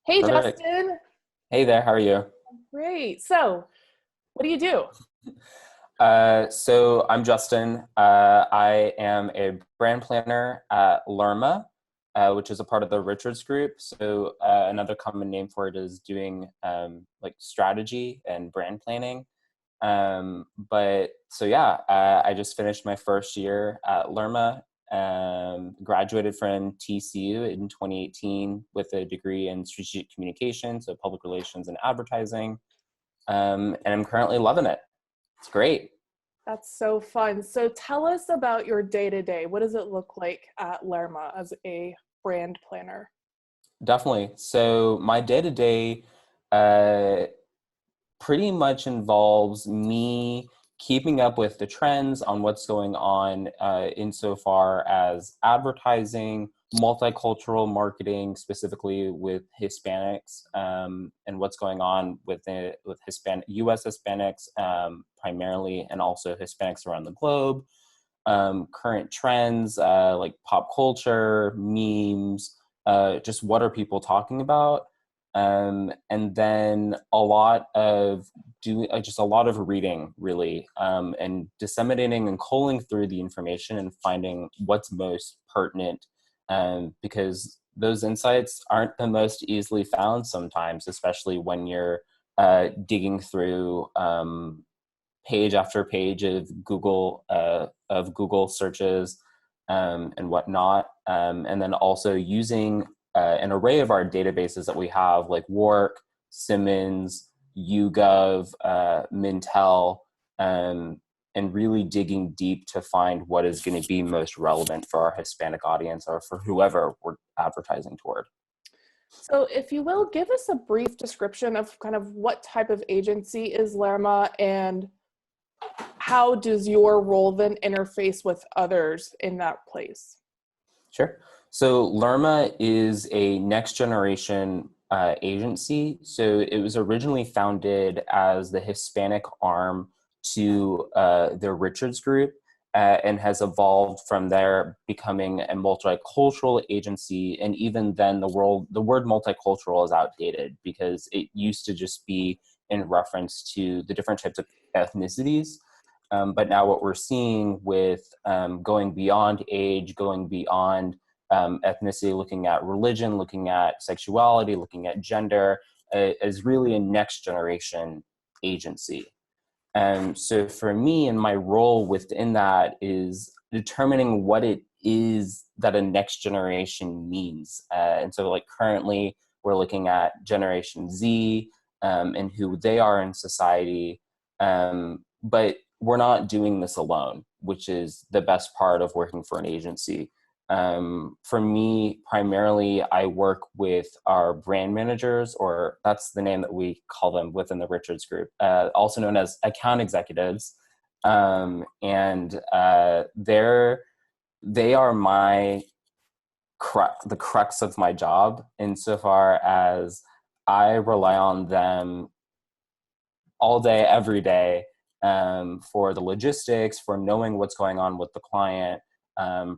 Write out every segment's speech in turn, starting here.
Hey, Perfect. Justin. Hey there, how are you? Great. So, what do you do? So I'm Justin. I am a brand planner at Lerma, which is a part of the Richards Group. So another common name for it is doing like strategy and brand planning. But so yeah, I just finished my first year at Lerma. Graduated from TCU in 2018 with a degree in strategic communication, so public relations and advertising. And I'm currently loving it. It's great. That's so fun. So, tell us about your day to day. What does it look like at Lerma as a brand planner? Definitely. So my day to day pretty much involves me keeping up with the trends on what's going on insofar as advertising, multicultural marketing, specifically with Hispanics, and what's going on with Hispanic U.S. Hispanics primarily, and also Hispanics around the globe. Current trends like pop culture, memes, just what are people talking about, and then just a lot of reading, really, and disseminating and culling through the information and finding what's most pertinent, because those insights aren't the most easily found sometimes, especially when you're digging through page after page of Google searches and whatnot, and then also using an array of our databases that we have, like Work, Simmons, YouGov, Mintel, and really digging deep to find what is going to be most relevant for our Hispanic audience or for whoever we're advertising toward. So, if you will, give us a brief description of kind of what type of agency is Lerma and how does your role then interface with others in that place? Sure. So Lerma is a next generation agency. So it was originally founded as the Hispanic arm to the Richards Group, and has evolved from there, becoming a multicultural agency. And even then, the word multicultural is outdated because it used to just be in reference to the different types of ethnicities. But now what we're seeing with going beyond age, going beyond ethnicity, looking at religion, looking at sexuality, looking at gender, is really a next generation agency. So for me, and my role within that is determining what it is that a next generation means. And so like currently we're looking at Generation Z, and who they are in society. But we're not doing this alone, which is the best part of working for an agency. For me, primarily, I work with our brand managers, or that's the name that we call them within the Richards Group, also known as account executives. And they are the crux of my job, insofar as I rely on them all day, every day, for the logistics, for knowing what's going on with the client,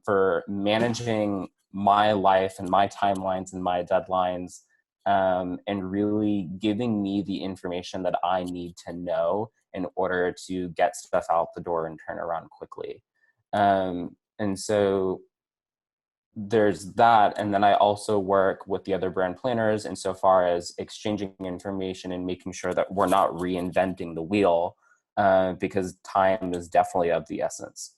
for managing my life and my timelines and my deadlines, and really giving me the information that I need to know in order to get stuff out the door and turn around quickly. And so there's that. And then I also work with the other brand planners insofar as exchanging information and making sure that we're not reinventing the wheel, because time is definitely of the essence.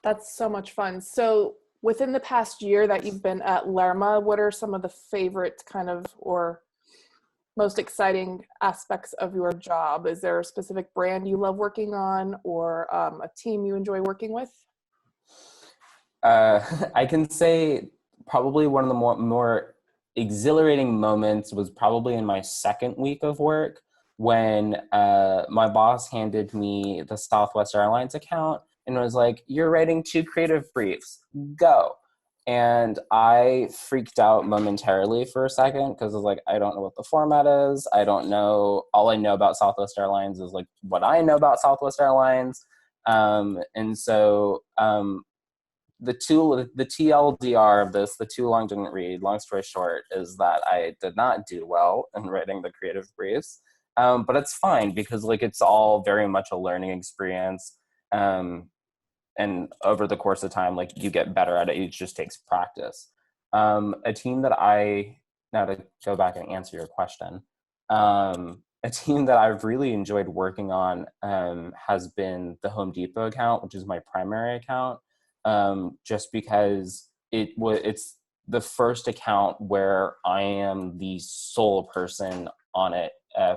That's so much fun. So, within the past year that you've been at Lerma, what are some of the favorite kind of or most exciting aspects of your job? Is there a specific brand you love working on or a team you enjoy working with? I can say probably one of the more exhilarating moments was probably in my second week of work, when my boss handed me the Southwest Airlines account and was like, "You're writing two creative briefs, go." And I freaked out momentarily for a second because I was like, I don't know what the format is. I don't know. All I know about Southwest Airlines is like what I know about Southwest Airlines. And so the TLDR of this, the too long didn't read, long story short, is that I did not do well in writing the creative briefs. But it's fine because like it's all very much a learning experience. And over the course of time, like you get better at it. It just takes practice. A team that now to go back and answer your question, a team that I've really enjoyed working on has been the Home Depot account, which is my primary account, just because it's the first account where I am the sole person on it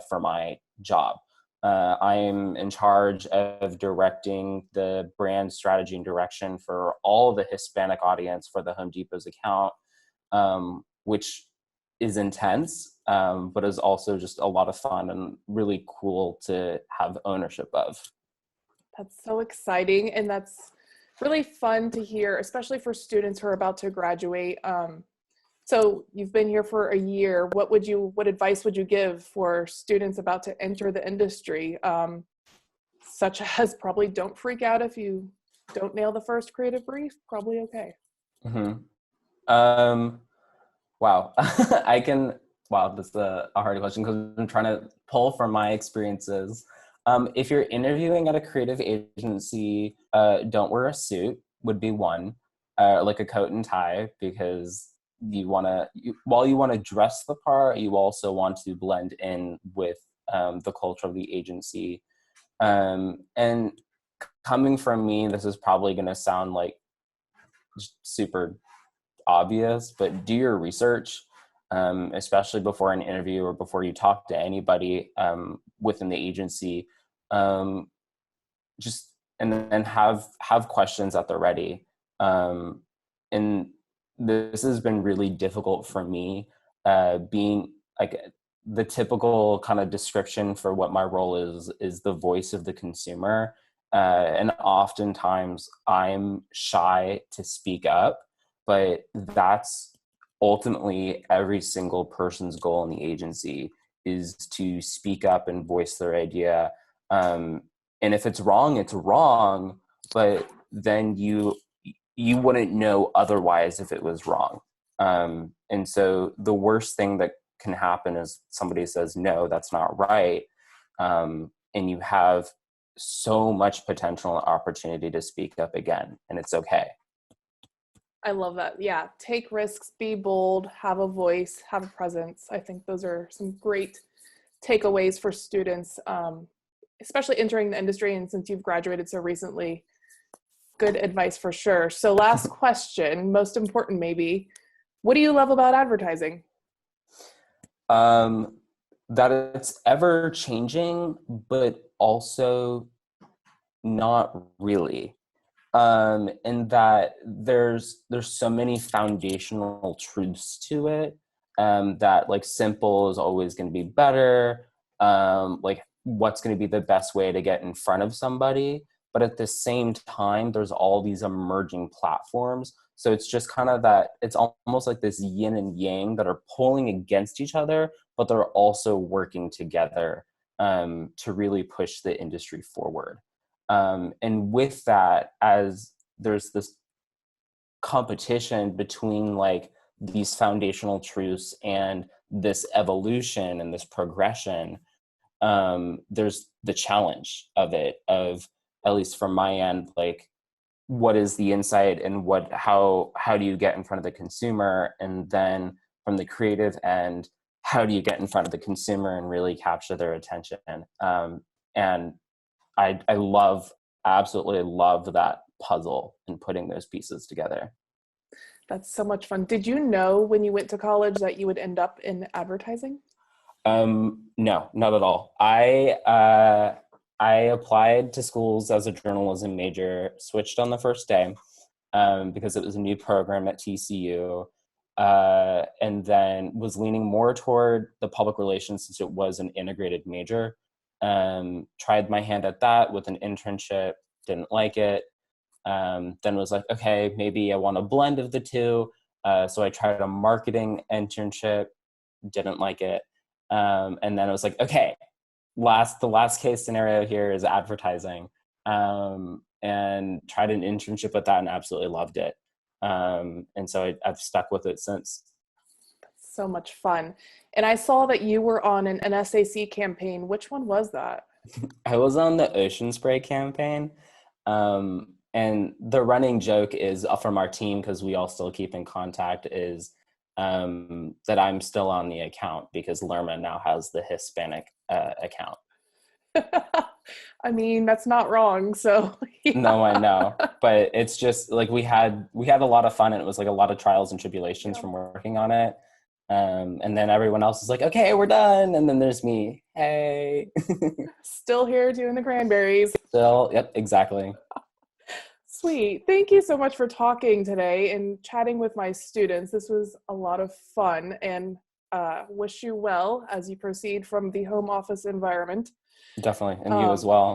for my job. I am in charge of directing the brand strategy and direction for all the Hispanic audience for the Home Depot's account, which is intense, but is also just a lot of fun and really cool to have ownership of. That's so exciting, and that's really fun to hear, especially for students who are about to graduate. So you've been here for a year. What advice would you give for students about to enter the industry? Such as probably don't freak out if you don't nail the first creative brief, probably okay. Mm-hmm. Wow. Wow, that's a hard question because I'm trying to pull from my experiences. If you're interviewing at a creative agency, don't wear a suit would be one, like a coat and tie, because while you want to dress the part, you also want to blend in with the culture of the agency. And coming from me, this is probably going to sound like super obvious, but do your research, especially before an interview or before you talk to anybody within the agency. Just and then have questions at the ready. And this has been really difficult for me, being like the typical kind of description for what my role is the voice of the consumer. And oftentimes I'm shy to speak up, but that's ultimately every single person's goal in the agency, is to speak up and voice their idea. And if it's wrong, it's wrong, but then you wouldn't know otherwise if it was wrong. And so the worst thing that can happen is somebody says, no, that's not right. And you have so much potential and opportunity to speak up again, and it's okay. I love that. Yeah, take risks, be bold, have a voice, have a presence. I think those are some great takeaways for students, especially entering the industry. And since you've graduated so recently, good advice for sure. So last question, most important maybe, what do you love about advertising? That it's ever changing, but also not really. And that there's so many foundational truths to it, that like simple is always going to be better, like what's going to be the best way to get in front of somebody, but at the same time there's all these emerging platforms, so it's just kind of that it's almost like this yin and yang that are pulling against each other, but they're also working together, to really push the industry forward. And with that, as there's this competition between like these foundational truths and this evolution and this progression, there's the challenge of it, of at least from my end, like what is the insight and how do you get in front of the consumer, and then from the creative end, how do you get in front of the consumer and really capture their attention. And I absolutely love that puzzle and putting those pieces together. That's so much fun. Did you know when you went to college that you would end up in advertising? No, not at all. I applied to schools as a journalism major, switched on the first day, because it was a new program at TCU, and then was leaning more toward the public relations since it was an integrated major. Tried my hand at that with an internship, didn't like it. Then was like, okay, maybe I want a blend of the two. So I tried a marketing internship, didn't like it. And then I was like, okay, the last case scenario here is advertising. and tried an internship with that and absolutely loved it. And so I've stuck with it since. So much fun. And I saw that you were on an SAC campaign. Which one was that? I was on the Ocean Spray campaign. And the running joke is from our team, because we all still keep in contact, is that I'm still on the account because Lerma now has the Hispanic account. I mean, that's not wrong. So, yeah. No, I know, but it's just like we had a lot of fun, and it was like a lot of trials and tribulations Yeah. from working on it. And then everyone else is like, okay, we're done. And then there's me. Hey. Still here doing the cranberries. Still, yep, exactly. Sweet. Thank you so much for talking today and chatting with my students. This was a lot of fun, and wish you well as you proceed from the home office environment. Definitely. And you as well.